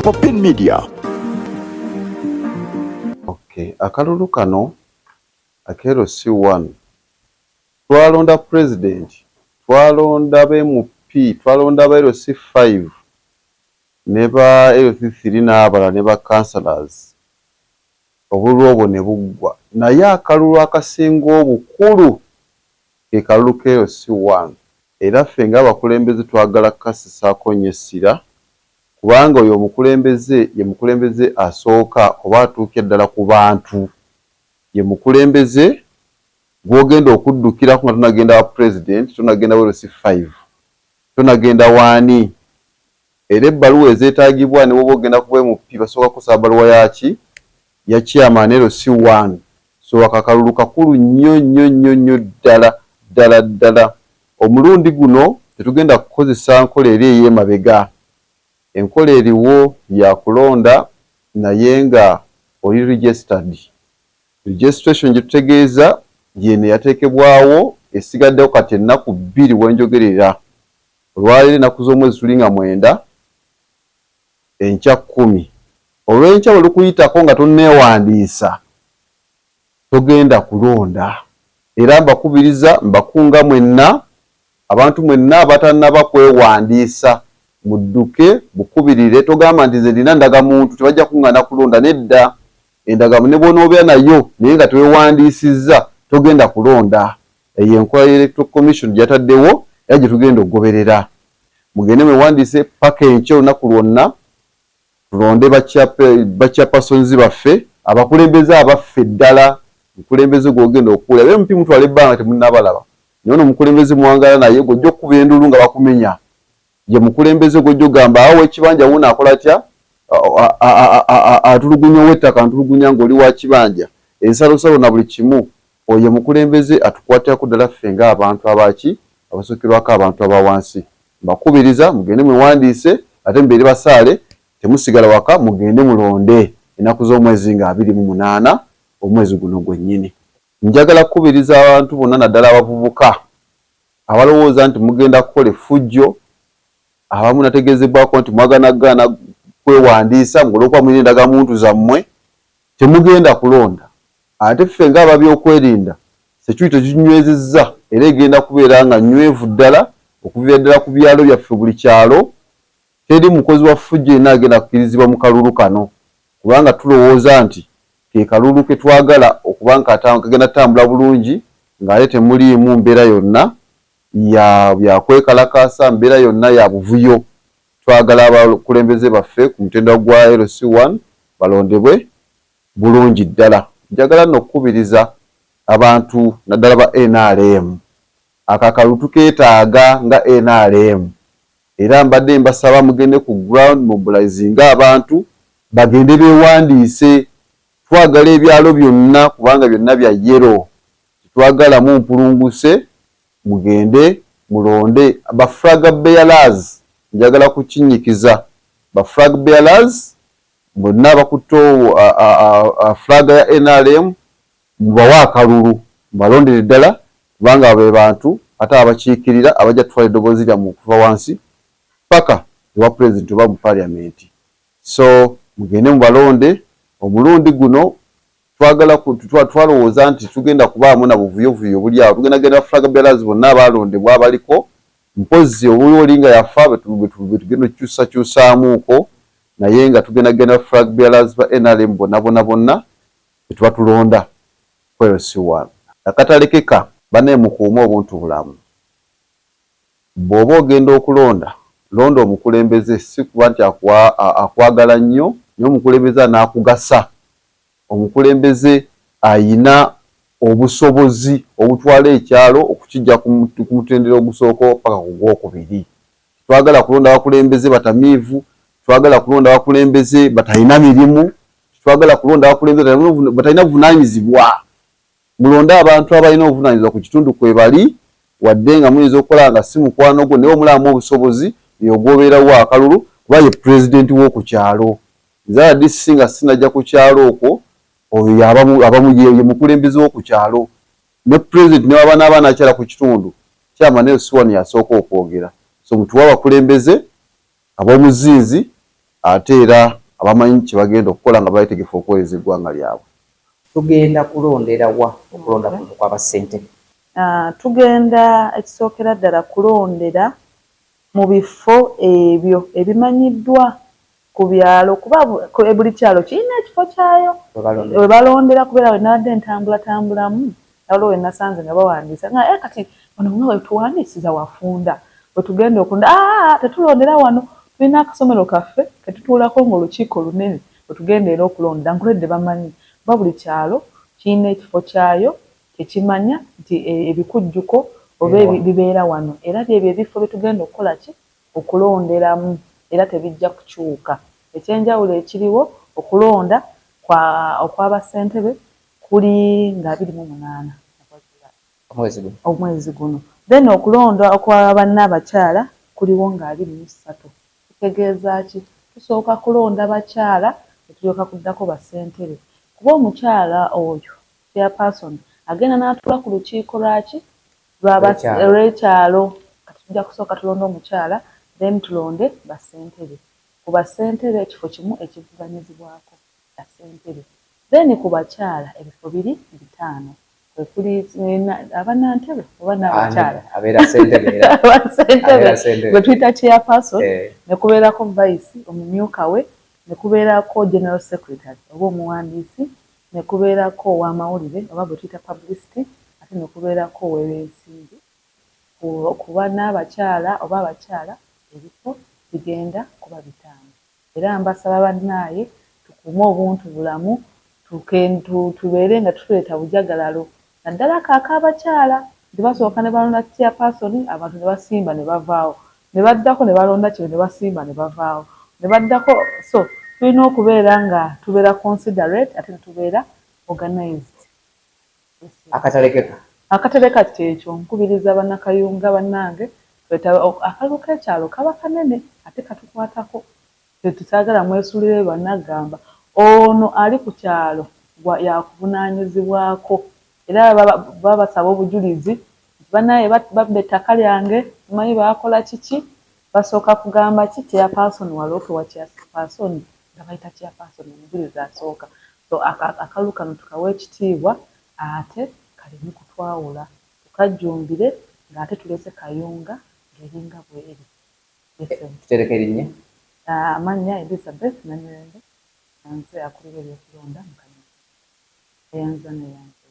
Open Media. Okay, akalulu kano akero C1 twalonda president, twalonda MP, twalonda ba C5 neba C3 n'abala neba councillors. Obululu obwo ne buggwa, naye akalulu akasinga obukulu ke kalulu kero C1 era ffe ng'abakulembeze twagala kukasisaako nnyo essira kubanga oyo omukulembeze ye mukulembeze asooka oba atuuke ddala ku bantu, ye mukulembeze gw'ogenda okuddukirako nga tonagenda wa president, tonagenda wa C5, tonagenda waani. Era ebbaluwa ezeetaagibwa ne bw'oba ogenda ku MP basooka kusaba bbaluwa yaki ya chairman C1. So akakalulu kakulu nnyo ddala. Omulundi guno tetugenda kukozesa nkola eri ey'emabega. Enkola eriwo ya kulonda naye nga oli registered. Registration gye tutegeeza yene yateekebwawo esigaddewo kati ennaku 2 wenjogerera. Olwaleero ennaku z'omwezi tuli nga 9, enkya 10. Olw'enkya bwe lukuyitako nga tonneewandiisa togenda kulonda. Era mbakubiriza mbakunga mwenna, abantu mwenna abatannaba kwewandiisa mudduke bukubirire. Togamba nti nze ndina ndagamuntu tebajja kuŋŋaana kulonda. Nedda, endagamu ne bw'onoobeera nayo naye nga teweewandiisizza togenda kulonda. Eyo enkola y'Electoral Commission gy'ataddewo era gye tugenda okugoberera. Mugende mwewandiise paka enkya olunaku lwonna, tulonde bachapersons baffe, abakulembeze abaffe ddala. Omukulembeze gw'ogenda okuwulira be MP mutwala ebbanga temunnabalaba, naye ono omukulembeze mwangala naye gw'ojja okukuba endulu nga bakumenya. Ye mukulembeze gw'ojja ogamba awo ekibanja wuno akola atya, atulugunya ow'ettaka ntulugunya ng'oli wa kibanja, ensalosalo na buli kimu. Oyo mukulembeze atukwatako ddala ffe ng'abantu abaki abasookerwako abantu abawansi. Mbakubiriza mugende mwewandiise ate mubeere basaale, temusigala waka, mugende mulonde ennaku z'omwezi nga 28 omwezi guno gwennyini. Njagala kukubiriza abantu bonna naddala abavubuka abalowooza nti mugenda kukola effujjo, abamu nategeezebwako nti mwaganagana kwewandiisa ng'olwokuba mulina endagamuntu zammwe temugenda kulonda. Ate ffe ng'ababyokwerinda security tetunywezezza era egenda kubeera nga nywevu ddala okuviira ddala ku byalo byaffe buli kyalo. Teri mukozi wa ffujjo yenna agenda kukkirizibwa mu kalulu kano kubanga tulowooza nti ke kalulu ke twagala okuba nga kagenda kutambula bulungi ng'ate temuliimu mbeera yonna ya kwekalakaasa, mbeera yonna ya buvuyo. Twagala abakulembeze baffe ku mutendera gwa LC1 balondebwe bulungi ddala. Njagala nno okukubiriza abantu naddala ba NRM. Akakalulu tukeetaaga nga NRM. Era mbadde mbasaba mugende ku ground mobilizing abantu bagende beewandiise. Twagala ebyalo byonna kubanga byonna bya yero. Twagala mu mpulunguse mugende mulonde. Ba flag bearers njagala kukinyikiza. Ba flag bearers bonna bakutte flag ya NRM mubawa akalulu balondere ddala kubanga abo bantu ate abakiikirira abajja tutwala eddoboozi lya mu kuva wansi paka ewa president oba mu parliament. So mugende mubalonde. Omulundi guno twalowooza nti tugenda kubaamu na buvuyovuyo buli awo. Tugenda flag bearers bonna abalondebwa abaliko mpozi obuli olinga yafa betugenda okukyusakyusaamuuko naye nga tugenda flag bearers ba NRM bonna betuba tulonda kweyo C1. Akatalekeka bane mukuuma obuntu bulamu. Bw'oba ogenda okulonda, londa omukulembeze si kuba nti akwagala nnyo, naye omukulembeze anaakugasa. Omukulembeze ayina obusobozi obutwala ekyalo okukijja ku mutendera ogusooka paka ku gwokubiri. Twagala kulonda abakulembeze batamiivu, twagala kulonda abakulembeze batalina mirimu, twagala kulonda abakulembeze batalina buvunaanyizibwa. Mulonde abantu abalina obuvunaanyizibwa ku kitundu kwe bali, wadde nga muyinza okukola nga si mukwano gwo naye omulaamu obusobozi y'ogwobeerawo akalulu kuba ye president w'oku kyalo. Nzala DC nga sinajja ku kyalo okwo oyo abamu ye mukulembeze w'oku kyalo. Ne president ne waba n'abaana akyala ku kitundu chairman LC1 yasooka okwogera. So mutuwa abakulembeze ab'omuzinzi ate era abamanyi kye bagenda okukola nga beetegefu okuweereza eggwanga lyabwe. Tugenda kulondera wa okulonda kuno kw'abassentebe? Tugenda ekisookera ddala kulondera mu bifo ebyo ebimanyiddwa ku byalo, kuba buli kyalo kirina ekifo kyayo we balondera. Kubeera we nabadde ntambulatambulamu waliwo we nasanze nga bawandiisa nga kati wano nga we tuwandiisiza wafunda we tugenda okulonda. Tetulondera wano, tulina akasomero kaffe ke tutuulako ng'olukiiko lunene we tugenda era okulonda. Nkuledde bamanyi ba buli kyalo kirina ekifo kyayo tekimanya nti ebikujjuko oba bibeera wano, era byebyo ebifo bye tugenda okukola ki okulonderamu, era tebijja kukyuka. Ekyenjawulo ekiriwo okulonda okw'abassentebe kuli nga 28 omwezi guno, then okulonda okw'abannabakyala kuliwo nga 23. Kitegeeza ki? Tusooka kulonda bakyala ne tulyoka kuddako bassentebe, kuba omukyala oyo chairperson agenda n'atuula ku lukiiko lw'ekyalo. Kati tujja kusooka tulonde omukyala then tulonde bassentebe. Ku bassentebe ekifo kimu ekivuganyizibwako bassentebe, then ku bakyala ebifo 5 kwe kuli abannantebe oba n'abakyala abassentebe gwe tuyita chairperson, ne kubeerako vice omumyuka we, ne kubeerako general secretary oba omuwandiisi, ne kubeerako ow'amawulire oba bwe tuyita publicity, ate ne kubeerako ow'ebyensimbi. Ku bannabakyala oba abakyala ebifo bigenda kuba 5. Era mbasaba bannaaye tukuume obuntu bulamu, tubeere nga tuleeta bujagalalo. Naddala ak'abakyala nti basooka ne balonda chairperson, abantu ne basimba ne bavaawo, ne baddako ne balonda kino ne basimba ne bavaawo, ne baddako. So tulina okubeera nga tubeera considerate ate ne tubeera organized. Akatale kati ekyo nkubiriza bannakayunga bannange, akalulu k'ekyalo kaba kanene ate katukwatako. Tetusaagala mwesuulire bannagamba ono ali ku kyalo yakuvunaanyizibwako, era babasaba obujulizi bannaye babba ettaka lyange, tumanyi baakola kiki, basooka kugamba ki chairperson waloope wa chairperson nga bayita chairperson omujulizi asooka. So akalulu kano tukawa ekitiibwa ate kaleme kutwawula, tukajjumbire ng'ate tulese kayunga ng'eringa bweri. Tutereka erinnya? Amannya Elizabeth Namirembe, nze akulira ebyokulonda mu Kanyonza. Eyanza n'eyanza.